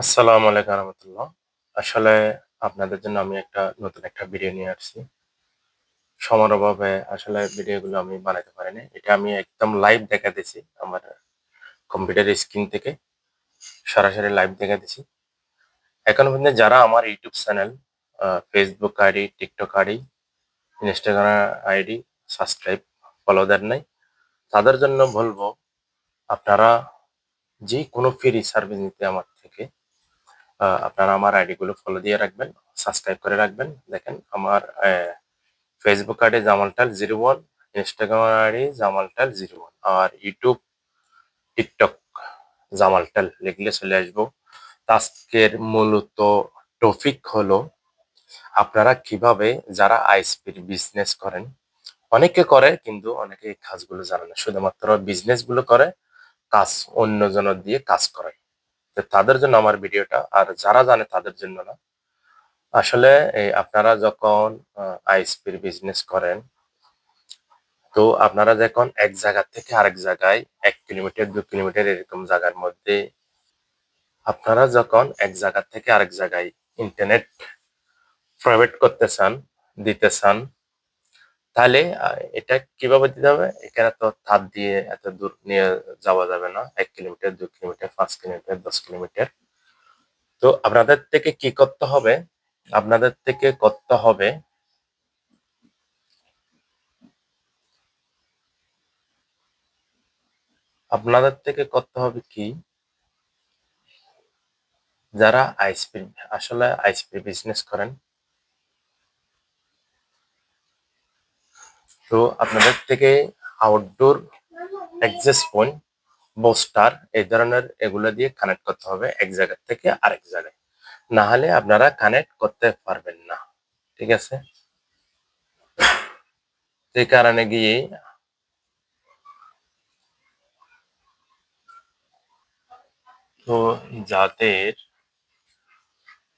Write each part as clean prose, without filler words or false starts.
আসসালামু আলাইকুম রহমতুল্লাহ। আসলে আপনাদের জন্য আমি নতুন একটা ভিডিও নিয়ে আসছি। সময়ের অভাবে আসলে ভিডিওগুলো আমি বানাইতে পারিনি। এটা আমি একদম লাইভ দেখাইতেছি আমার কম্পিউটারের স্ক্রিন থেকে সরাসরি লাইভ দেখাইতেছি। এখনো পর্যন্ত যারা আমার YouTube channel, Facebook ID, TikTok ID, Instagram ID subscribe, follow দেন নাই, তাদের জন্য বলবো আপনারা যেকোনো ফ্রি সার্ভিস নিতে আমার থেকে আপনারা আমার আইডি গুলো ফলো দিয়ে রাখবেন, সাবস্ক্রাইব করে রাখবেন। দেখেন আমার ফেসবুক আইডি জামালটাল 01, ইনস্টাগ্রাম আইডি জামালটাল 01 আর ইউটিউব, টিকটক জামালটাল লিখলে চলে আসবো। তো আজকের মূলত টপিক হলো আপনারা কিভাবে যারা আইএসপির বিজনেস করেন, অনেকে করে কিন্তু অনেকে এই কাজগুলো জানে না, শুধুমাত্র বিজনেস গুলো করে, কাজ অন্যজনের দিয়ে কাজ করায়। তো তাদের জন্য আমার ভিডিওটা, আর যারা জানে তাদের জন্য না। আসলে আপনারা যখন আইএসপির বিজনেস করেন, তো আপনারা যখন এক জায়গা থেকে আরেক জায়গায় ১ কিলোমিটার ২ কিলোমিটার এরকম জায়গার মধ্যে আপনারা যখন এক জায়গা থেকে আরেক জায়গায় ইন্টারনেট প্রভাইড করতে চান, দিতে চান, তাহলে এটা কিভাবে দিতে হবে? এখানে তো তার দিয়ে এত দূর নিয়ে যাওয়া যাবে না। ১ কিলোমিটার, ২ কিলোমিটার, ৫ কিলোমিটার, ১০ কিলোমিটার। তো আপনাদের থেকে কি করতে হবে? আপনাদের থেকে করতে হবে, আপনাদের থেকে করতে হবে কি? যারা আইএসপি, আসলে আইএসপি বিজনেস করেন, তো আপনাদের থেকে আউটডোর অ্যাক্সেস পয়েন্ট, বুস্টার এই ধরনের এগুলো দিয়ে কানেক্ট করতে হবে এক জায়গা থেকে আরেক জায়গায়। না হলে আপনারা কানেক্ট করতে পারবেন না। ঠিক আছে? সেই কারণে গিয়ে তো যাদের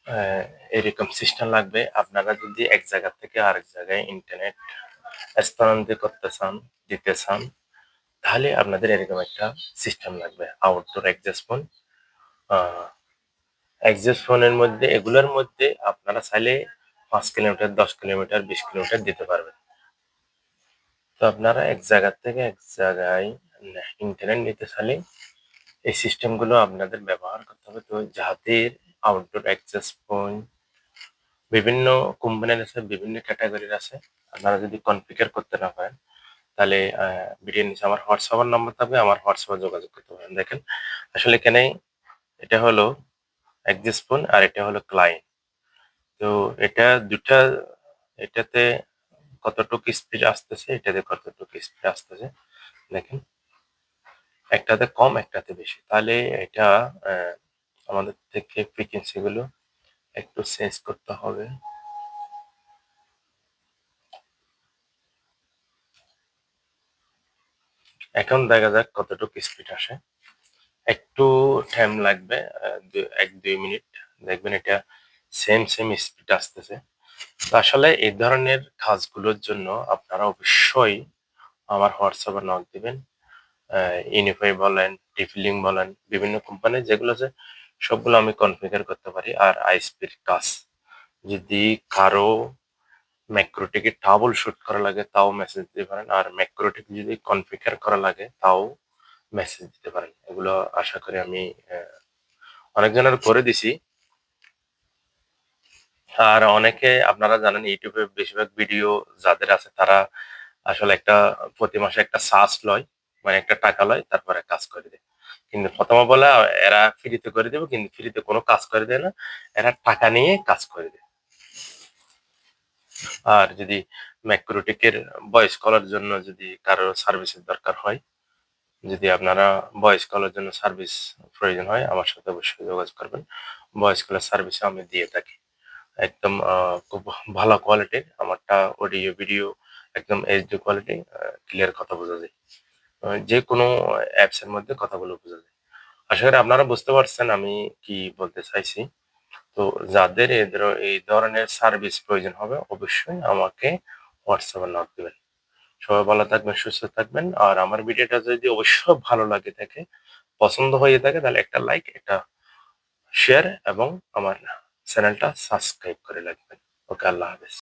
আহ, এরকম সিস্টেম লাগবে, আপনারা যদি এক জায়গা থেকে আরেক জায়গায় ইন্টারনেট স্থানান্তর করতে চান, দিতে চান, তাহলে আপনাদের এরকম একটা সিস্টেম লাগবে, আউটডোর অ্যাক্সেস পয়েন্ট। অ্যাক্সেস ফোনের মধ্যে এগুলোর মধ্যে আপনারা চাইলে ৫ কিলোমিটার, ১০ কিলোমিটার, ২০ কিলোমিটার দিতে পারবেন। তো আপনারা এক জায়গা থেকে এক জায়গায় ইন্টারনেট নিতে চাইলে এই সিস্টেমগুলো আপনাদের ব্যবহার করতে হবে। তো যাদের আউটডোর অ্যাক্সেস পয়েন্ট বিভিন্ন কোম্পানির আছে, বিভিন্ন ক্যাটাগরির আছে। আপনারা যদি কনফিগার করতে না পারেন, তাহলে ভিডিওর নিচে আমার হোয়াটসঅ্যাপ নাম্বার থাকবে, আমার হোয়াটসঅ্যাপে যোগাযোগ করতে পারেন। দেখেন আসলে এখানে এটা হলো অ্যাক্সেস পয়েন্ট আর এটা হলো ক্লায়েন্ট। তো এটা ২ টা, এটাতে কতটুকু স্পিড আসতেছে, এটাতে কতটুকু স্পিড আসতেছে দেখেন। একটাতে কম, একটাতে বেশি। তাহলে এটা অ্যা আমাদের থেকে ফ্রিকোয়েন্সি গুলো একটু চেঞ্জ করতে হবে। এখন দেখা যাক কতটুকু স্পিড আসে। একটু টাইম লাগবে, ১-২ মিনিট। দেখবেন এটা সেম স্পিড আসতেছে। তো আসলে এই ধরনের কাজগুলোর জন্য আপনারা অবশ্যই আমার হোয়াটসঅ্যাপে নক দিবেন। ইউনিফাই বলেন, টিফলিং বলেন, বিভিন্ন কোম্পানির যেগুলো আছে সবগুলো আমি কনফিগার করতে পারি। আর আইএসপির কাজ যদি কারো ম্যাক্রোটিকে ট্রাবল শুট করা লাগে তাও মেসেজ দিতে পারেন। আর ম্যাক্রোটিক যদি কনফিগার করা লাগে তাও মেসেজ দিতে পারেন। এগুলো আশা করি আমি অনেকজনের করে দিছি। আর অনেকে আপনারা জানেন ইউটিউবে বেশিরভাগ ভিডিও যাদের আছে তারা আসলে প্রতি মাসে একটা সার্চ লয়, মানে একটা টাকা লয়, তারপরে কাজ করে দেয়। কিন্তু প্রথমে বলে এরা ফ্রিতে করে দেবে, কিন্তু ফ্রিতে কোনো কাজ করে দেয় না। এরা টাকা নিয়ে কাজ করে দেয়। আর যদি ম্যাক্রোটিকের ভয়েস কলের জন্য যদি কারো সার্ভিসের দরকার হয়, যদি আপনারা ভয়েস কলের জন্য সার্ভিস প্রয়োজন হয়, আমার সাথে অবশ্যই যোগাযোগ করবেন। ভয়েস কলের সার্ভিসও আমি দিয়ে থাকি। একদম খুব ভালো কোয়ালিটির। আমারটা অডিও, ভিডিও একদম এইচডি কোয়ালিটি, ক্লিয়ার কথা বোঝা যায়। যেকোনো অ্যাপস এর মধ্যে কথাগুলো বোঝা যায়। আশা করি আপনারা বুঝতে পারছেন আমি কি বলতে চাইছি। তো যাদের এই ধরনের সার্ভিস প্রয়োজন হবে অবশ্যই আমাকে হোয়াটসঅ্যাপে নক দিবেন। সবাই ভালো থাকবেন, সুস্থ থাকবেন। আর আমার ভিডিওটা যদি অবশ্যই ভালো লাগে থাকে, পছন্দ হয়ে থাকে, তাহলে একটা লাইক, একটা শেয়ার এবং আমার চ্যানেলটা সাবস্ক্রাইব করে রাখবেন। ওকে, আল্লাহ হাফেজ।